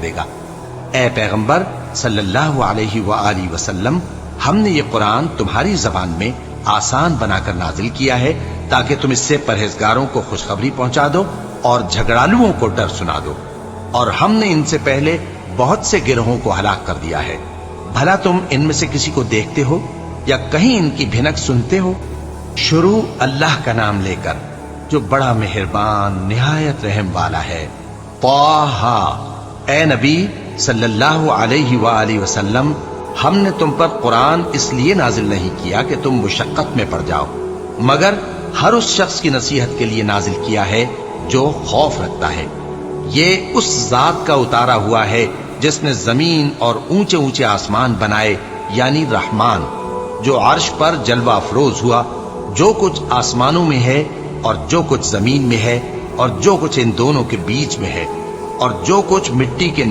دے گا۔ اے پیغمبر صلی اللہ علیہ وآلہ وسلم، ہم نے یہ قرآن تمہاری زبان میں آسان بنا کر نازل کیا ہے تاکہ تم اس سے پرہیزگاروں کو خوشخبری پہنچا دو اور جھگڑالوؤں کو ڈر سنا دو، اور ہم نے ان سے پہلے بہت سے گروہوں کو ہلاک کر دیا ہے۔ بھلا تم ان میں سے کسی کو دیکھتے ہو یا کہیں ان کی بھنک سنتے ہو؟ شروع اللہ کا نام لے کر جو بڑا مہربان نہایت رحم والا ہے۔ طٰہٰ، اے نبی صلی اللہ علیہ وآلہ وسلم، ہم نے تم پر قرآن اس لیے نازل نہیں کیا کہ تم مشقت میں پڑ جاؤ، مگر ہر اس شخص کی نصیحت کے لیے نازل کیا ہے جو خوف رکھتا ہے۔ یہ اس ذات کا اتارا ہوا ہے جس نے زمین اور اونچے اونچے آسمان بنائے، یعنی رحمان، جو عرش پر جلوہ افروز ہوا۔ جو کچھ آسمانوں میں ہے اور جو کچھ زمین میں ہے اور جو کچھ ان دونوں کے بیچ میں ہے اور جو کچھ مٹی کے